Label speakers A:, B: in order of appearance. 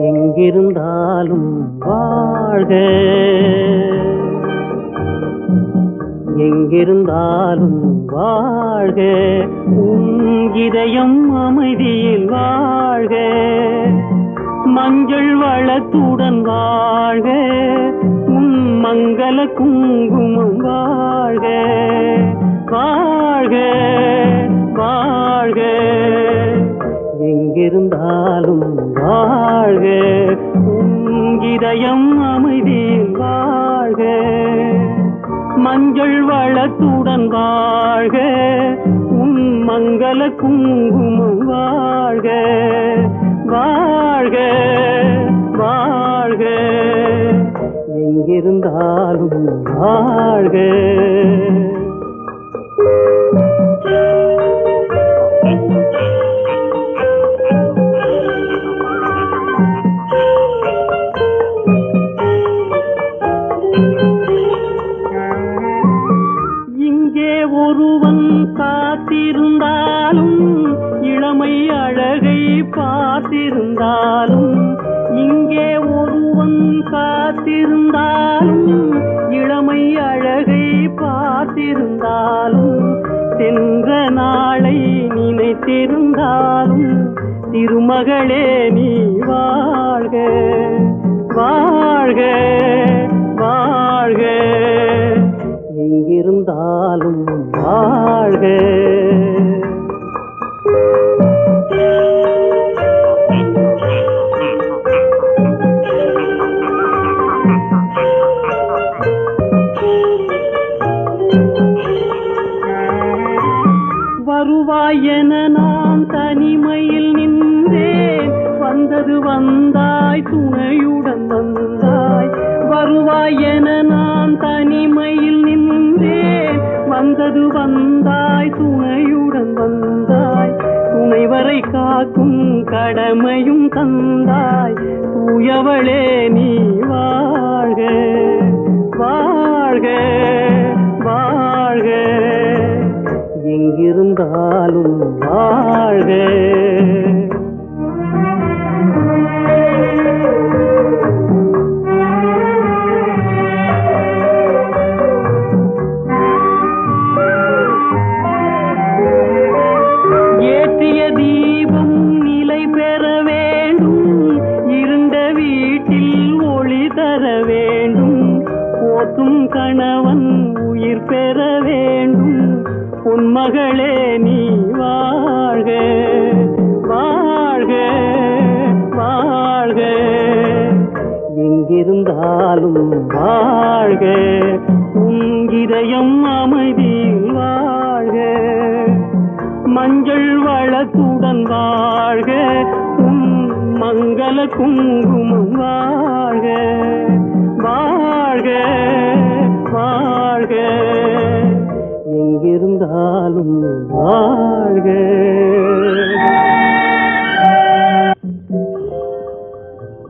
A: எங்கிருந்தாலும் வாழ்க, எங்கிருந்தாலும் வாழ்க, உன் இதயம் அமைதியில் வாழ்க, மஞ்சள் வளத்துடன் வாழ்க, உன் மங்கள குங்குமம் வாழ்க, வாழ்க வாழ்க, எங்கிருந்தாலும் வாழ்க, உன் இதயம் அமைதியில் வாழ்க, மஞ்சள் வளத்துடன் வாழ்க, உன் மங்கள குங்குமம் வாழ்க, வாழ்க வாழ்க, எங்கிருந்தாலும் வாழ்க. ஒருவன் காத்திருந்தாலும் இளமை அழகை பார்த்திருந்தாலும், இங்கே ஒருவன் காத்திருந்தாலும் இளமை அழகை பார்த்திருந்தாலும், சென்ற நாளை நினைத்திருந்தாலும் திருமகளே நீ வாழ்க, வாழ்க வாழ்க, எங்கிருந்தாலும் வாழ்க. வருவாய் என நான் தனிமையில் நின்றேன், வந்தது வந்தாய் துணையுடன் வந்தாய், வருவாய் என நான் தனிமையில் நின்றேன், வந்தது வந்தாய் துணையுடன் வந்தாய், துணைவரை காக்கும் கடமையும் தந்தாய், தூயவளே நீ வாழ்க, வாழ்க வாழ்க, எங்கிருந்தாலும் வாழ்க. ஏற்றிய தீபம் நிலை பெற வேண்டும், இருண்ட வீட்டில் ஒளி தர வேண்டும், போற்றும் கணவன் உயிர் பெற வேண்டும், பொன்மகளே நீ வாழ்க, வாழ்க வாழ்க, எங்கிருந்தாலும் வாழ்க, உன் இதயம் அமைதியில் வாழ்க, மஞ்சள் வளத்துடன் வாழ்க, உன் மங்கள குங்குமம் வாழ்க, வாழ்க வாழ்க, எங்கிருந்தாலும் வாழ்க.